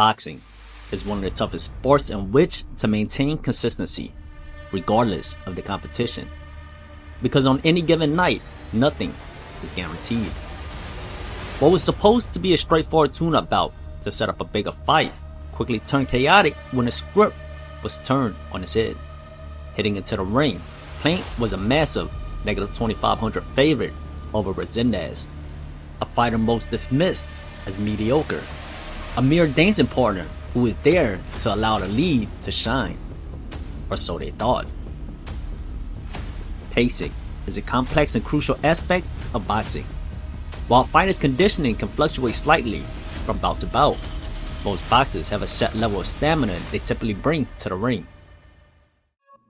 Boxing is one of the toughest sports in which to maintain consistency, regardless of the competition. Because on any given night, nothing is guaranteed. What was supposed to be a straightforward tune-up bout to set up a bigger fight quickly turned chaotic when the script was turned on its head. Heading into the ring, Plaint was a massive -2,500 favorite over Resendiz, a fighter most dismissed as mediocre, a mere dancing partner who was there to allow the lead to shine, or so they thought. Pacing is a complex and crucial aspect of boxing. While fighters' conditioning can fluctuate slightly from bout to bout, most boxers have a set level of stamina they typically bring to the ring.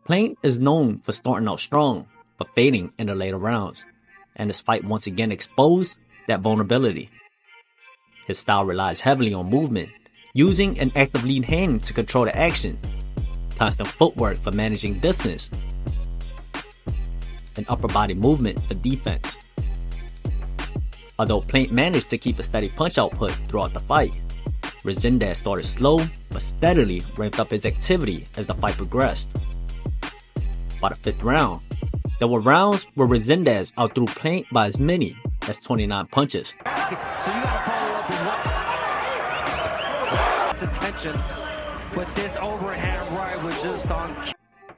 Plaint is known for starting out strong, but fading in the later rounds, and his fight once again exposed that vulnerability. His style relies heavily on movement, using an active lead hand to control the action, constant footwork for managing distance, and upper body movement for defense. Although Plaint managed to keep a steady punch output throughout the fight, Resendiz started slow but steadily ramped up his activity as the fight progressed. By the 5th round, there were rounds where Resendiz outthrew Plaint by as many as 29 punches. So you gotta follow up with what? Attention, but this overhand right was just on.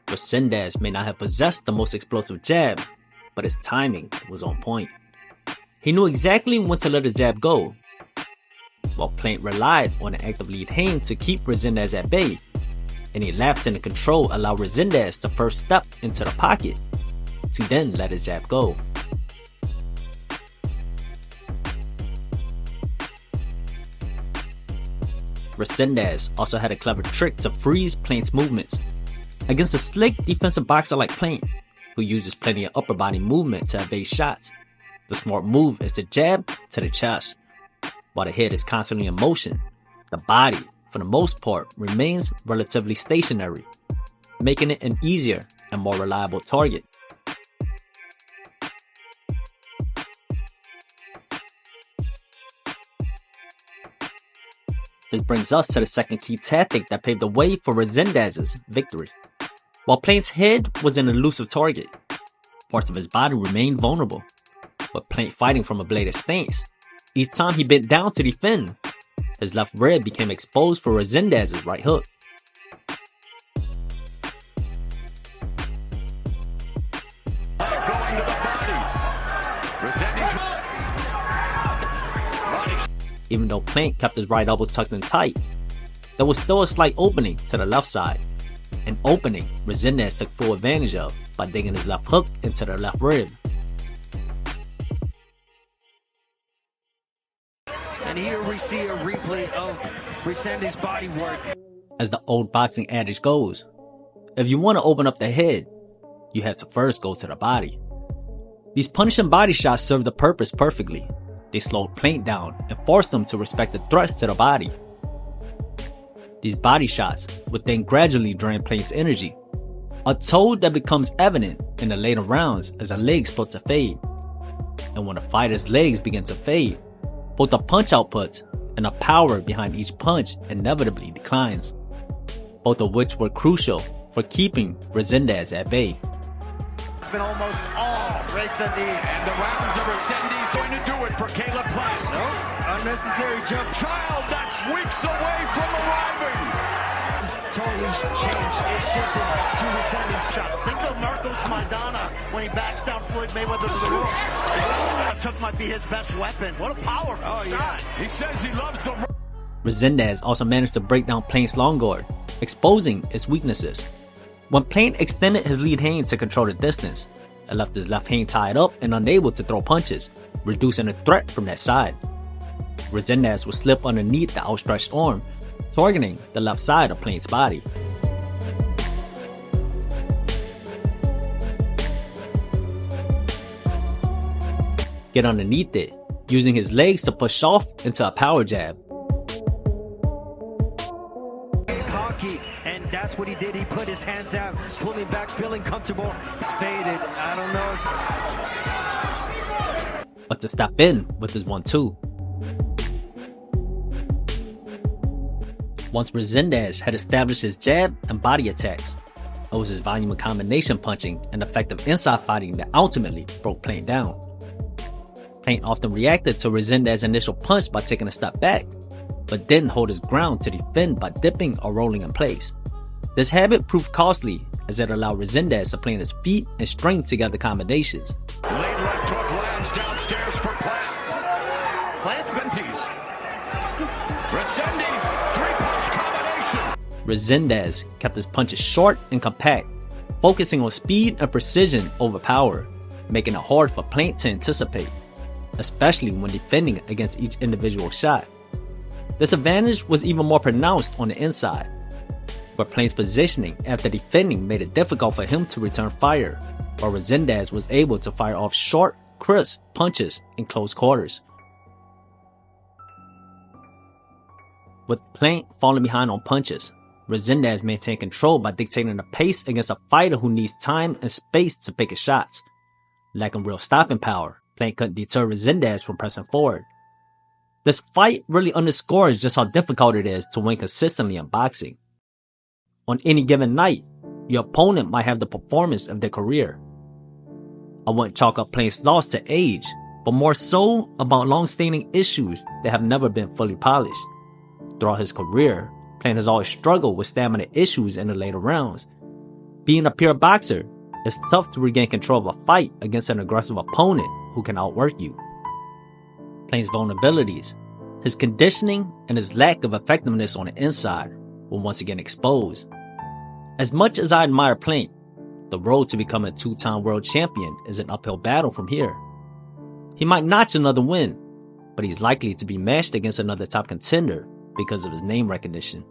Resendiz may not have possessed the most explosive jab, but his timing was on point. He knew exactly when to let his jab go, while Plaint relied on an active lead hand to keep Resendiz at bay. Any lapse in the control allowed Resendiz to first step into the pocket, to then let his jab go. Resendiz also had a clever trick to freeze Plaint's movements. Against a slick defensive boxer like Plaint, who uses plenty of upper body movement to evade shots, the smart move is to jab to the chest. While the head is constantly in motion, the body, for the most part, remains relatively stationary, making it an easier and more reliable target. This brings us to the second key tactic that paved the way for Resendiz's victory. While Plaint's head was an elusive target, parts of his body remained vulnerable, with Plaint fighting from a bladed stance. Each time he bent down to defend, his left rib became exposed for Resendiz's right hook. Going to the body. Resendiz. Even though Plaint kept his right elbow tucked in tight, there was still a slight opening to the left side, an opening Resendiz took full advantage of by digging his left hook into the left rib. And here we see a replay of Resendiz's body work. As the old boxing adage goes, if you want to open up the head, you have to first go to the body. These punishing body shots served the purpose perfectly. They slowed Plaint down and forced him to respect the thrust to the body. These body shots would then gradually drain Plaint's energy, a toll that becomes evident in the later rounds as the legs start to fade. And when a fighter's legs begin to fade, both the punch outputs and the power behind each punch inevitably declines, both of which were crucial for keeping Resendiz at bay. It's been almost all Resendiz. And the rounds of Resendiz going to do it for Caleb Plaint. Nope, unnecessary jump. Child that's weeks away from arriving. Totally changed. It shifted to Resendiz's shots. Think of Marcos Maidana when he backs down Floyd Mayweather to the ropes. That took might be his best weapon. What a powerful shot. He says he loves the... Resendiz also managed to break down Plaint's long guard, exposing its weaknesses. When Plaint extended his lead hand to control the distance, it left his left hand tied up and unable to throw punches, reducing the threat from that side. Resendiz would slip underneath the outstretched arm, targeting the left side of Plaint's body. Get underneath it, using his legs to push off into a power jab. Cocky, and that's what he did. He put his hands out, pulling back, feeling comfortable. He's faded. I don't know. But to step in with his 1-2. Once Resendiz had established his jab and body attacks, it was his volume of combination punching and effective inside fighting that ultimately broke Plant down. Plant often reacted to Resendiz's initial punch by taking a step back, but didn't hold his ground to defend by dipping or rolling in place. This habit proved costly as it allowed Resendiz to plant his feet and string together combinations. Late left hook lands downstairs for Plant. Plant's Bentis. Resendiz, three-punch combination. Resendiz kept his punches short and compact, focusing on speed and precision over power, making it hard for Plant to anticipate, especially when defending against each individual shot. This advantage was even more pronounced on the inside, where Plant's positioning after defending made it difficult for him to return fire, while Resendiz was able to fire off short, crisp punches in close quarters. With Plant falling behind on punches, Resendiz maintained control by dictating the pace against a fighter who needs time and space to pick his shots. Lacking real stopping power, Plant couldn't deter Resendiz from pressing forward. This fight really underscores just how difficult it is to win consistently in boxing. On any given night, your opponent might have the performance of their career. I wouldn't chalk up Plant's loss to age, but more so about long-standing issues that have never been fully polished. Throughout his career, Plant has always struggled with stamina issues in the later rounds. Being a pure boxer, it's tough to regain control of a fight against an aggressive opponent who can outwork you. Plant's vulnerabilities, his conditioning, and his lack of effectiveness on the inside were once again exposed. As much as I admire Plant, the road to becoming a two-time world champion is an uphill battle from here. He might notch another win, but he's likely to be matched against another top contender because of his name recognition.